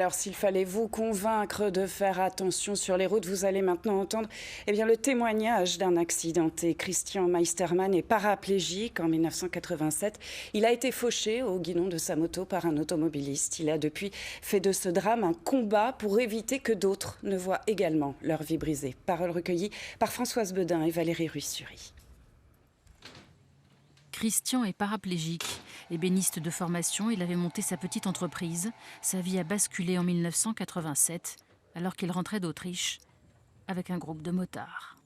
Alors s'il fallait vous convaincre de faire attention sur les routes, vous allez maintenant entendre le témoignage d'un accidenté. Christian Meistermann est paraplégique en 1987. Il a été fauché au guidon de sa moto par un automobiliste. Il a depuis fait de ce drame un combat pour éviter que d'autres ne voient également leur vie brisée. Paroles recueillies par Françoise Bedin et Valérie Ruiz-Sury. Christian est paraplégique. Ébéniste de formation, il avait monté sa petite entreprise. Sa vie a basculé en 1987, alors qu'il rentrait d'Autriche avec un groupe de motards.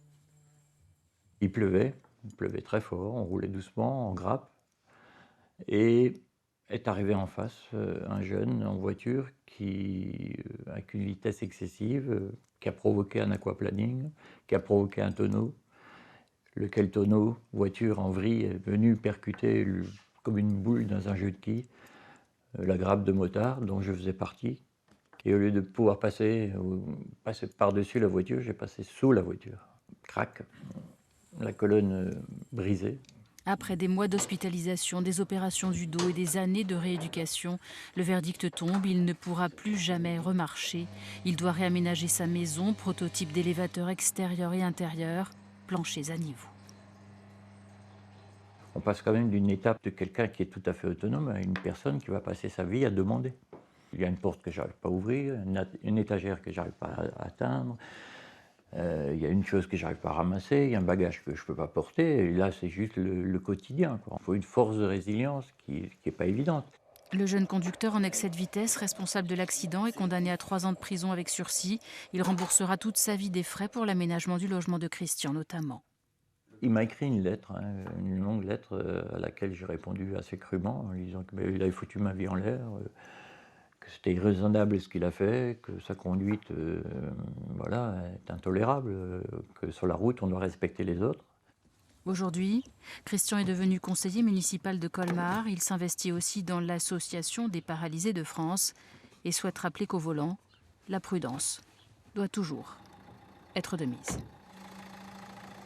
Il pleuvait très fort, on roulait doucement, en grappe. Et est arrivé en face un jeune en voiture avec une vitesse excessive, qui a provoqué un aquaplaning, qui a provoqué un tonneau. Lequel tonneau, voiture en vrille, est venu percuter comme une boule dans un jeu de quilles la grappe de motard dont je faisais partie. Et au lieu de pouvoir passer par-dessus la voiture, j'ai passé sous la voiture. Crac, la colonne brisée. Après des mois d'hospitalisation, des opérations du dos et des années de rééducation, le verdict tombe, il ne pourra plus jamais remarcher. Il doit réaménager sa maison, prototype d'élévateur extérieur et intérieur, planchers à niveau. On passe quand même d'une étape de quelqu'un qui est tout à fait autonome à une personne qui va passer sa vie à demander. Il y a une porte que je n'arrive pas à ouvrir, une étagère que je n'arrive pas à atteindre, il y a une chose que je n'arrive pas à ramasser, il y a un bagage que je ne peux pas porter, et là c'est juste le quotidien, quoi. Il faut une force de résilience qui n'est pas évidente. Le jeune conducteur en excès de vitesse, responsable de l'accident, est condamné à 3 ans de prison avec sursis. Il remboursera toute sa vie des frais pour l'aménagement du logement de Christian notamment. Il m'a écrit une lettre, une longue lettre à laquelle j'ai répondu assez crûment, en lui disant qu'il avait foutu ma vie en l'air, que c'était irraisonnable ce qu'il a fait, que sa conduite est intolérable, que sur la route on doit respecter les autres. Aujourd'hui, Christian est devenu conseiller municipal de Colmar. Il s'investit aussi dans l'association des paralysés de France et souhaite rappeler qu'au volant, la prudence doit toujours être de mise.